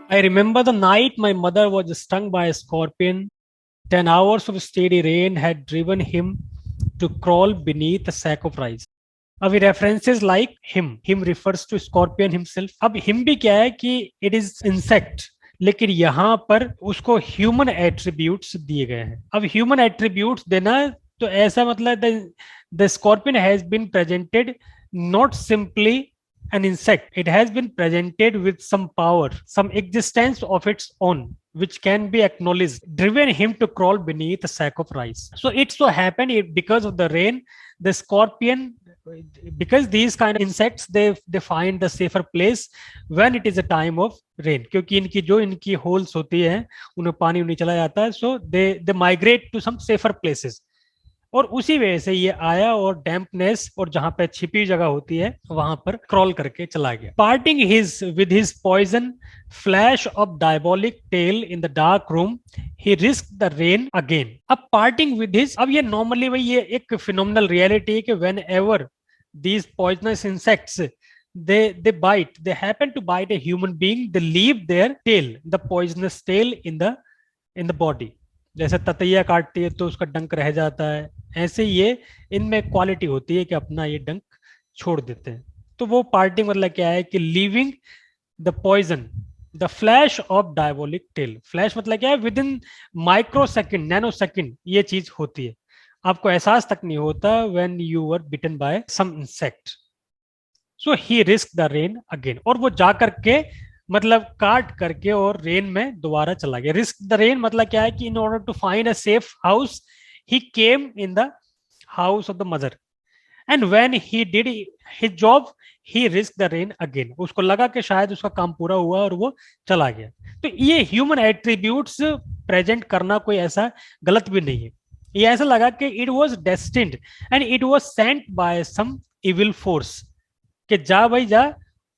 I remember the night my mother was stung by a scorpion. 10 hours of steady rain had driven him to crawl beneath a sack of rice. अब references like him refers to scorpion himself. अब him भी क्या है कि it is insect, लेकिन यहाँ पर उसको human attributes दिए गए हैं. अब human attributes देना तो ऐसा मतलब the scorpion has been presented not simply an insect. It has been presented with some power, some existence of its own, which can be acknowledged, driven him to crawl beneath a sack of rice. So it so happened because of the rain, the scorpion, because these kind of insects they find the safer place when it is a time of rain, क्योंकि इनकी जो इनकी holes होती है उन्हें पानी नहीं चला जाता है, so they migrate to some safer places. और उसी वजह से ये आया और डैम्पनेस और जहां पे छिपी जगह होती है वहां पर क्रॉल करके चला गया. Parting his with his poison flash of diabolic tail in the dark room he risk the rain again. अब पार्टिंग विद हिज, अब ये नॉर्मली भाई ये एक फिनोमिनल रियलिटी है कि when ever these poisonous insects they bite, they happen to bite a human being, they leave their tail, the poisonous tail in the body. जैसे ततैया काटती है तो उसका डंक रह जाता है, ऐसे ये इनमें क्वालिटी होती है कि अपना ये डंक छोड़ देते हैं. तो वो पार्टिंग मतलब क्या है कि leaving the poison, the flash of diabolic tail. Flash मतलब क्या है, within micro second, nano second ये चीज होती है, आपको एहसास तक नहीं होता when you were bitten by some insect. So he risk the rain again, और वो जा करके मतलब काट करके और रेन में दोबारा चला गया. रिस्क द रेन मतलब क्या है कि in order to find a safe house he came in the house of the mother, and when he did his job he risk the rain again. उसको लगा कि शायद उसका काम पूरा हुआ और वो चला गया. तो ये ह्यूमन एट्रीब्यूट्स प्रेजेंट करना कोई ऐसा गलत भी नहीं है. ये ऐसा लगा कि it was destined and it was sent by some evil force, कि जा भाई जा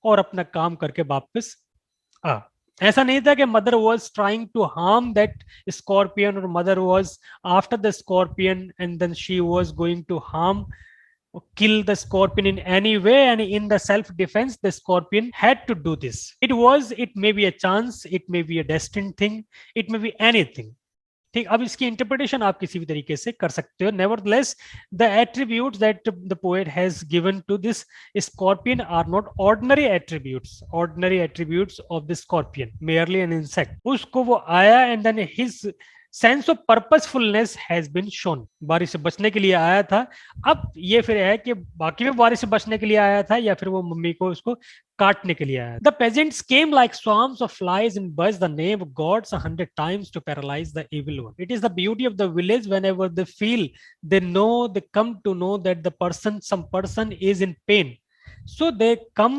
और अपना काम करके वापस आ. ऐसा नहीं था कि mother was trying to harm that scorpion, और mother was after the scorpion and then she was going to harm or kill the scorpion in any way, and in the self defense the scorpion had to do this. It may be a chance, it may be a destined thing, it may be anything. ठीक, अब इसकी interpretation आप किसी भी तरीके से कर सकते हो. Nevertheless the attributes that the poet has given to this scorpion are not ordinary attributes. Ordinary attributes of the scorpion, merely an insect. उसको वो आया and then his sense of purposefulness has been shown. बारिश से बचने के लिए आया था. अब ये फिर है कि बाकी में बारिश से बचने के लिए आया था या फिर वो मम्मी को उसको काटने के लिए आया. The pageants came like swarms of flies and buzzed the name of gods 100 times to paralyze the evil one. It is the beauty of the village. Whenever they feel, they know, they come to know that some person is in pain, so they come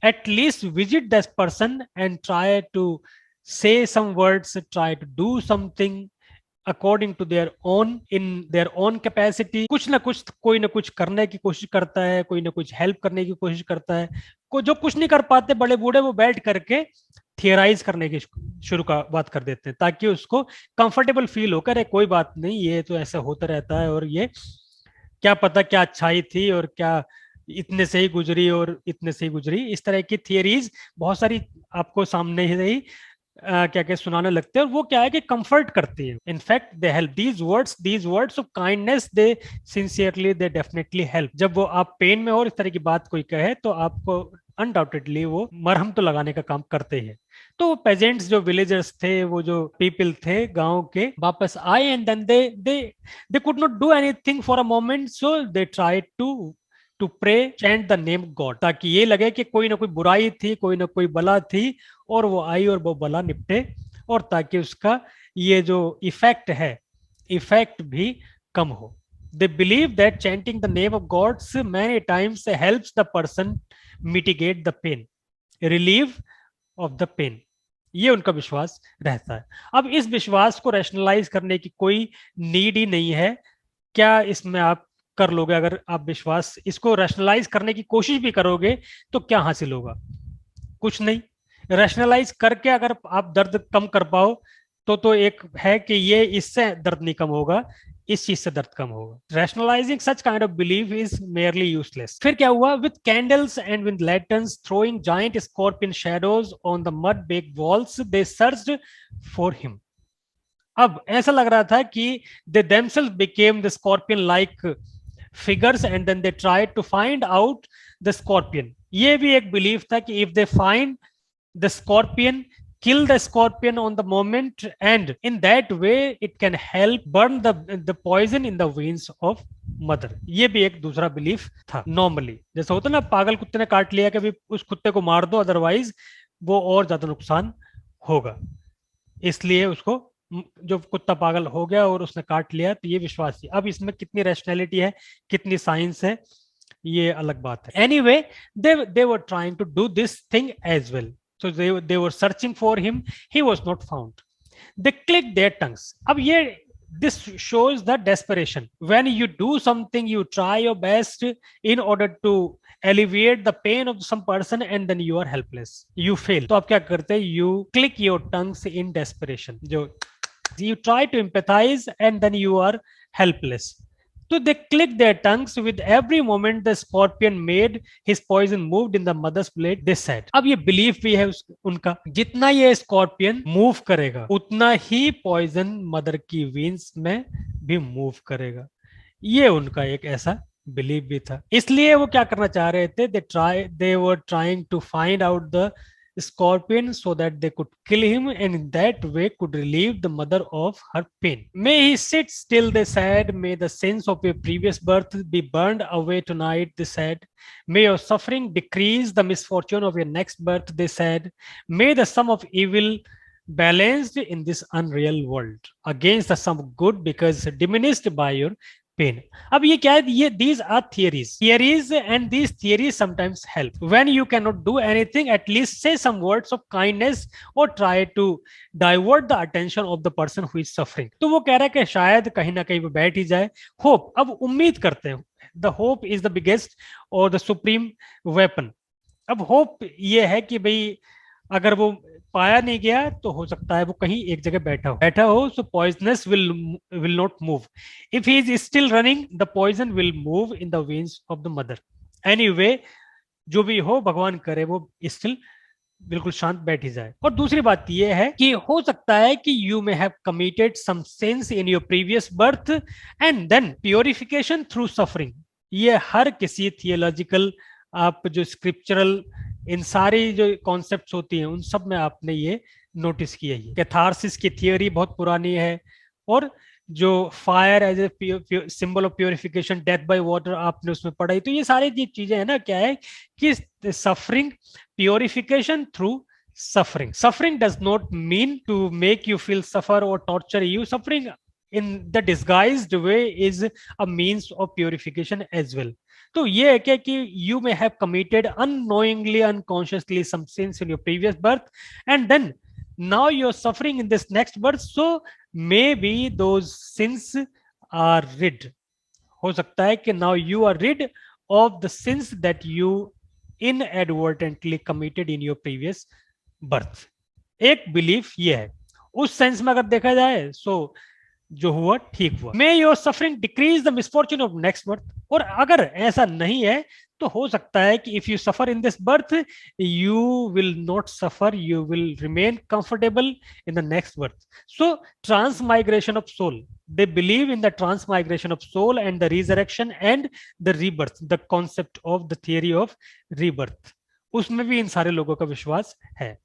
at least visit this person and try to say some words, try to do something according to their own, in their own capacity. कुछ ना कुछ कोई ना कुछ करने की कोशिश करता है, कोई ना कुछ हेल्प करने की कोशिश करता है. जो कुछ नहीं कर पाते बड़े बूढ़े, वो बैठ करके थियराइज करने की शुरू का बात कर देते हैं ताकि उसको कंफर्टेबल फील हो. करे कोई बात नहीं, ये तो ऐसा होता रहता है, और ये क्या पता क्या अच्छाई थी और क्या इतने से ही गुजरी और इतने से ही गुजरी. इस तरह की थियरीज बहुत सारी आपको सामने ही क्या क्या सुनाने लगते हैं, और वो क्या है कि कंफर्ट करती है. In fact they help. These words of kindness they sincerely they definitely help. जब वो आप पेन में हो और इस तरह की बात कोई कहे तो आपको अनडाउटेडली वो मरहम तो लगाने का काम करते हैं. तो पेजेंट्स जो विलेजर्स थे, वो जो पीपल थे गांव के, वापस आए and then they could not do anything for a moment, so they try to pray chant the name God, ताकि ये लगे कि कोई ना कोई बुराई थी, कोई ना कोई बला थी और वो आई और वो बला निपटे, और ताकि उसका ये जो इफेक्ट है इफेक्ट भी कम हो. They believe that chanting the name of gods many times helps the person mitigate the pain, relieve of the pain. ये उनका विश्वास रहता है. अब इस विश्वास को रैशनलाइज करने की कोई नीड ही नहीं है. क्या इसमें आप कर लोगे? अगर आप विश्वास इसको रैशनलाइज करने की कोशिश भी करोगे तो क्या हासिल होगा? कुछ नहीं. रैशनलाइज करके अगर आप दर्द कम कर पाओ तो एक है कि ये इससे दर्द नहीं कम होगा, इस चीज से दर्द कम होगा। Rationalising such kind of belief is merely useless. फिर क्या हुआ, with candles and with lanterns throwing giant scorpion shadows on the mud baked walls they searched for him. अब ऐसा लग रहा था कि दे themselves became the scorpion like figures and then they tried to find out the scorpion. ये भी एक belief था कि if they find the scorpion, kill the scorpion on the moment and in that way it can help burn the poison in the veins of mother. ये भी एक दूसरा belief था। नॉर्मली जैसा होता ना, पागल कुत्ते ने काट लिया कि उस कुत्ते को मार दो अदरवाइज वो और ज्यादा नुकसान होगा, इसलिए उसको, जो कुत्ता पागल हो गया और उसने काट लिया, तो ये विश्वास थी। अब इसमें कितनी रैशनैलिटी है, कितनी साइंस है, ये अलग बात है। Anyway they were trying to do this thing as well, so they were searching for him, he was not found, they clicked their tongues. अब ये this shows the desperation. When you do something, you try your best in order to alleviate the pain of some person and then you are helpless, you fail. तो आप क्या करते हैं, you click your tongues in desperation, जो you try to empathize and then you are helpless. So they clicked their tongues with every moment the scorpion made his poison moved in the mother's blade, they said. अब ये belief भी है उनका, जितना ये scorpion move करेगा उतना ही poison mother की वीन्स में भी मूव करेगा। ये उनका एक ऐसा बिलीफ भी था। इसलिए वो क्या करना चाह रहे थे, they were trying to find out the scorpion so that they could kill him and in that way could relieve the mother of her pain. May he sit still, they said. May the sins of your previous birth be burned away tonight, they said. May your suffering decrease the misfortune of your next birth, they said. May the sum of evil balanced in this unreal world against the sum of good because diminished by your pain. अब ये क्या है, ये these are theories and these theories sometimes help. When you cannot do anything, at least say some words of kindness or try to divert the attention of the person who is suffering. तो वो कह रहा है कि शायद कहीं ना कहीं वो बैठ ही जाए। होप, अब उम्मीद करते हैं, the hope is the biggest or the supreme weapon. अब होप ये है कि भाई अगर वो पाया नहीं गया तो हो सकता है वो कहीं एक जगह बैठा हो, so poisonous will not move. If he is still running, the poison will move in the veins of the mother. Anyway, जो भी हो, भगवान करे वो स्टिल बिल्कुल शांत बैठ ही जाए। और दूसरी बात ये है कि हो सकता है कि you may have committed some sins in your previous birth and then purification through suffering. ये हर किसी थियोलॉजिकल, आप जो स्क्रिप्चरल, इन सारी जो कॉन्सेप्ट्स होती हैं उन सब में आपने ये नोटिस किया है। कैथारसिस की थियोरी बहुत पुरानी है, और जो fire as a symbol of purification, death by water आपने उसमें पढ़ाई। तो ये सारी चीजें है ना, क्या है कि suffering, purification through suffering. Suffering does not mean to make you feel suffer or torture you. Suffering in the disguised way is a means of purification as well. तो ये है क्या कि you may have committed unknowingly, unconsciously some sins in your previous birth and then now you're suffering in this next birth, so maybe those sins are rid. हो सकता है कि now you are rid of the sins that you inadvertently committed in your previous birth. एक belief ये है। उस sense में अगर देखा जाए सो जो हुआ ठीक हुआ। मे your suffering decrease the misfortune of next birth. और अगर ऐसा नहीं है तो हो सकता है कि if you suffer in this birth you will not suffer, you will remain comfortable in the next birth. So transmigration of soul, they believe in the transmigration of soul and the resurrection and the rebirth, the concept of the theory of rebirth. उसमें भी इन सारे लोगों का विश्वास है।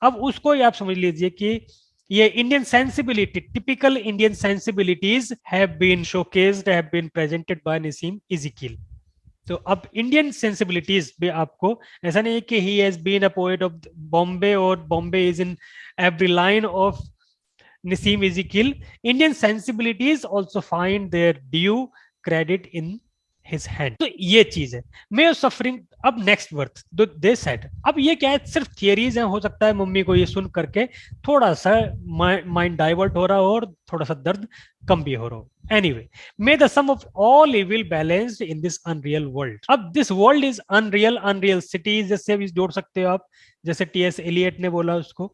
अब उसको ही आप समझ लीजिए कि ये Indian sensibility, typical Indian sensibilities have been showcased, have been presented by Nasim Ezekiel. तो अब इंडियन सेंसिबिलिटीज भी आपको, ऐसा नहीं है कि he has been a poet of Bombay और Bombay is in every line of Nasim Ezekiel. Indian sensibilities also find their due credit in his hand. तो ये चीज है। May of suffering, अब next birth, they said. अब ये क्या है, सिर्फ थियरीज हैं। हो सकता है मम्मी को ये सुन करके थोड़ा सा माइंड डाइवर्ट हो रहा हो और थोड़ा सा दर्द कम भी हो रहा हो। Anyway, may the sum of all evil balanced in this unreal world. अब this world is unreal, unreal cities जैसे भी जोड़ सकते हो आप, जैसे टी.एस. एलियट ने बोला उसको,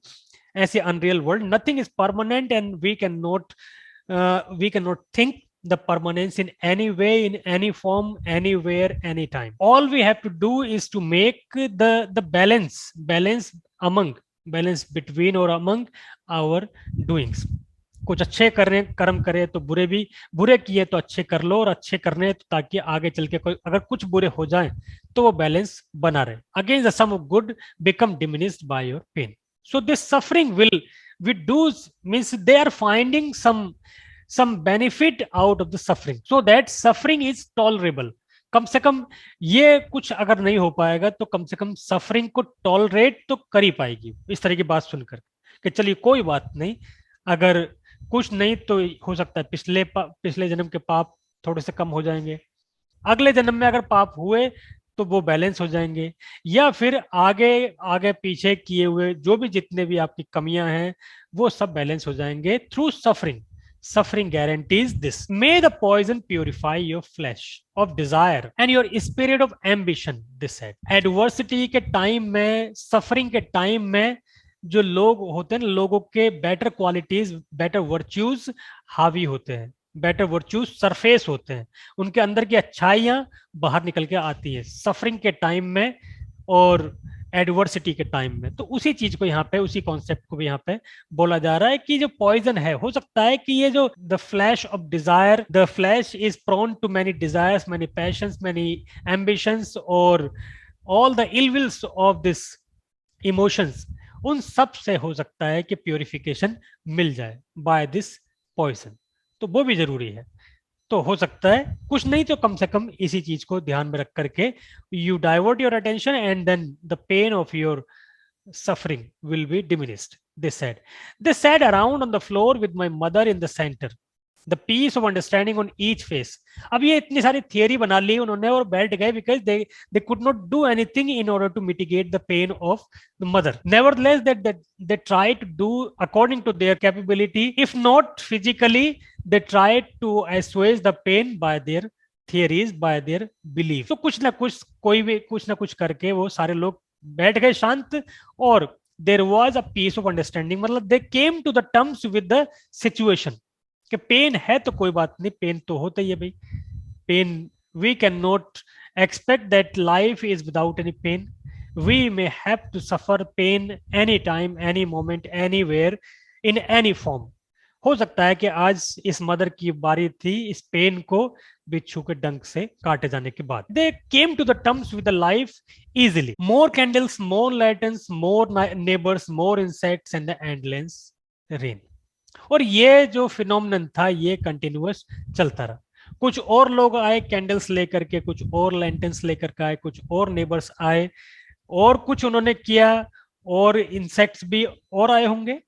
ऐसे unreal world, nothing is permanent and we can not think the permanence in any way, in any form, anywhere, anytime. All we have to do is to make the balance among, balance between or among our doings. कुछ अच्छे करने कर्म करे तो बुरे भी, बुरे किए तो अच्छे कर लो, और अच्छे करने तो ताकि आगे चल के कोई अगर कुछ बुरे हो जाए तो वो बैलेंस बना रहे. Again the sum of good become diminished by your pain. So this suffering will reduce, means they are finding some benefit out of the suffering, so that suffering is tolerable. कम से कम ये कुछ अगर नहीं हो पाएगा तो कम से कम सफरिंग को टॉलरेट तो कर ही पाएगी, इस तरह की बात सुनकर कि चलिए कोई बात नहीं, अगर कुछ नहीं तो हो सकता है पिछले जन्म के पाप थोड़े से कम हो जाएंगे, अगले जन्म में अगर पाप हुए तो वो बैलेंस हो जाएंगे, या फिर आगे आगे पीछे किए हुए जो भी जितने भी आपकी कमियां हैं वो सब बैलेंस हो जाएंगे through suffering. Suffering guarantees this. May the poison purify your flesh of desire and your spirit of ambition. This said, adversity के टाइम में, suffering के टाइम में जो लोग होते हैं, लोगों के better qualities, better virtues हावी होते हैं, बेटर वर्च्यूज सरफेस होते हैं, उनके अंदर की अच्छाइयां बाहर निकल के आती है सफरिंग के टाइम में और एडवर्सिटी के टाइम में. तो उसी चीज को यहाँ पे, उसी कॉन्सेप्ट को भी यहाँ पे बोला जा रहा है कि जो पॉइजन है, हो सकता है कि ये जो the flash of desire, the flash is prone to many desires, many passions, many ambitions, और all the ill wills of this emotions, उन सब से हो सकता है कि प्योरिफिकेशन मिल जाए बाय दिस पॉइजन. तो वो भी जरूरी है. तो हो सकता है कुछ नहीं तो कम से कम इसी चीज को ध्यान में रख करके you divert your attention and then the pain of your suffering will be diminished. They sat around on the floor with my mother in the center, the peace of understanding on each face. अब ये इतनी सारी theory बना ली उन्होंने और बैठ गए, because they could not do anything in order to mitigate the pain of the mother. Nevertheless, they tried to do according to their capability, if not physically, they tried to assuage the pain by their theories, by their belief. तो कुछ ना कुछ, कोई भी कुछ ना कुछ करके वो सारे लोग बैठ गए शांत, और there was a peace of understanding, मतलब they came to the terms with the situation कि पेन है तो कोई बात नहीं, पेन तो होता ही है भाई, pain, we can not expect that life is without any pain, we may have to suffer pain any time, any moment, anywhere, in any form. हो सकता है कि आज इस मदर की बारी थी इस पेन को बिच्छू के डंक से काटे जाने के बाद. They came to the terms with the life easily. More candles, more lanterns, more neighbours, more insects and the endless rain. और ये जो फिनोमिनन था ये कंटिन्यूअस चलता रहा. कुछ और लोग आए कैंडल्स लेकर के, कुछ और लैंटर्न्स लेकर के आए, कुछ और नेबर्स आए, और कुछ उन्होंने किया, और इंसेक्ट्स भी और आए होंगे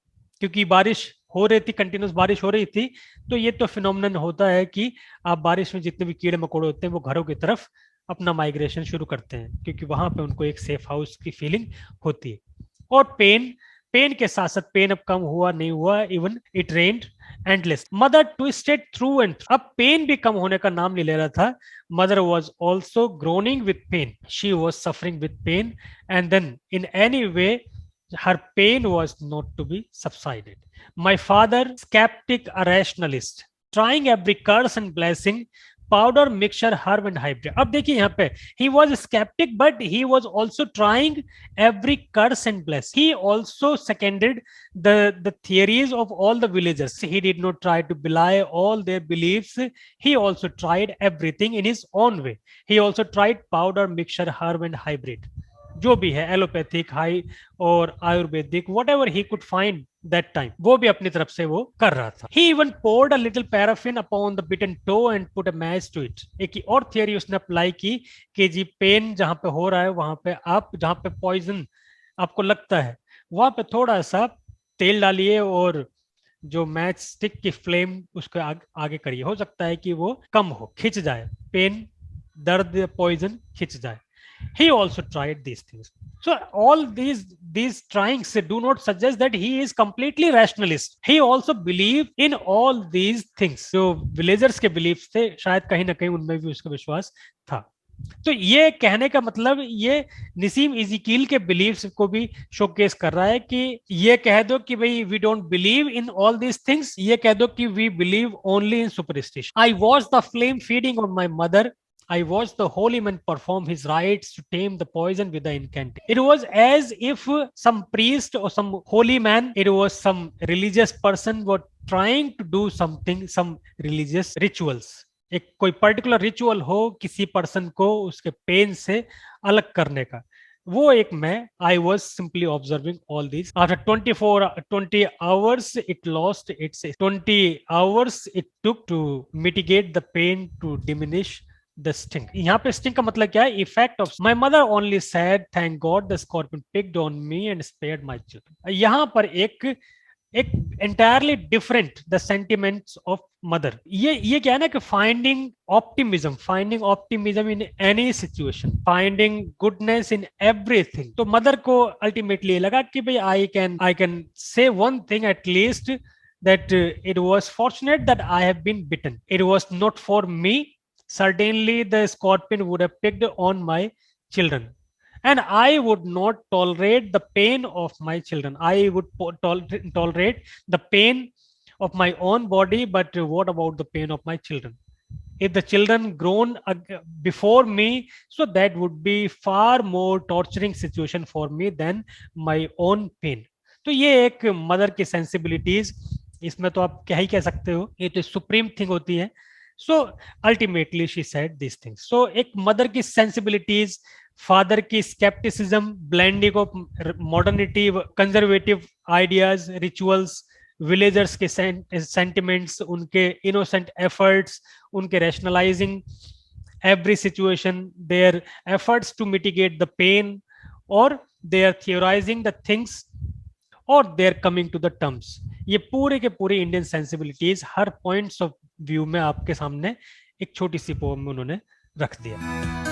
क्योंकि बारिश हो रही थी, कंटिन्यूस बारिश हो रही थी. तो ये तो फिनोमिनन होता है कि आप बारिश में जितने भी कीड़े मकोड़े होते हैं वो घरों की तरफ अपना माइग्रेशन शुरू करते हैं क्योंकि वहां पे उनको एक सेफ हाउस की फीलिंग होती है. और पेन के साथ साथ पेन अब कम हुआ नहीं हुआ, even it rained endless. Mother twisted through and through. अब पेन भी कम होने का नाम नहीं ले रहा था. Mother was also groaning with pain, she was suffering with pain, and then in any way her pain was not to be subsided. My father, skeptic, a rationalist, trying every curse and blessing, powder, mixture, herb and hybrid. अब देखिए यहाँ पे he was skeptic but he was also trying every curse and bless. He also seconded the theories of all the villagers. He did not try to belie all their beliefs. He also tried everything in his own way. He also tried powder, mixture, herb and hybrid. जो भी है allopathic, high और Ayurvedic, whatever he could find that time, वो भी अपनी तरफ से वो कर रहा था. He even poured a little paraffin upon the bitten toe and put a match to it. एक और थियरी उसने अप्लाई की कि जी पेन जहां पे हो रहा है वहां पे आप, जहां पे पॉइजन आपको लगता है वहां पे थोड़ा सा तेल डालिए और जो मैच स्टिक की फ्लेम उसको आगे करिए. हो सकता है कि वो कम हो, खिंच जाए, पेन, दर्द, पॉइजन खिंच जाए. He also tried these things. So all these tryings do not suggest that he is completely rationalist. He also believed in all these things. जो villagers के beliefs थे शायद कहीं ना कहीं उनमें भी उसका विश्वास था. तो ये कहने का मतलब ये निसीम इज़ीकील के बिलीव्स को भी शोकेस कर रहा है कि ये कह दो कि भाई we don't believe in all these things, ये कह दो कि we believe only in superstition. I watch the flame feeding on my mother, I watched the holy man perform his rites to tame the poison with the incantation. It was as if some priest or some holy man, it was some religious person, were trying to do something, some religious rituals. एक कोई particular ritual हो किसी person को उसके pen से अलग करने का, वो एक मैं I was simply observing all this. After 20 hours it lost its 20 hours it took to mitigate the pain to diminish the sting। यहाँ पे sting का मतलब क्या है? Effect of my mother only sad thank God the scorpion picked on me and spared my children. यहाँ पर एक entirely different the sentiments of mother। ये क्या है ना कि finding optimism in any situation, finding goodness in everything। तो mother को अल्टीमेटली लगा कि भाई I can say one thing at least, that it was fortunate that I have been bitten, it was not for me, certainly the scorpion would have picked on my children, and I would not tolerate the pain of my children. I would tolerate the pain of my own body, but what about the pain of my children? If the children grown before me, so that would be far more torturing situation for me than my own pain। तो ये एक mother की sensibilities, इसमें तो आप क्या ही कह सकते हो, ये तो सुप्रीम थिंग होती है। So ultimately she said this things. So एक मदर की सेंसिबिलिटीज, फादर की scepticism, blending of modernity, conservative ideas, rituals, villagers के सेंटिमेंट्स, उनके इनोसेंट एफर्ट्स, उनके rationalising every situation, their efforts to mitigate the pain, और they are theorising the things, और they are coming to the terms. ये पूरे के पूरे Indian sensibilities her points of view में आपके सामने एक छोटी सी पोम में उन्होंने रख दिया।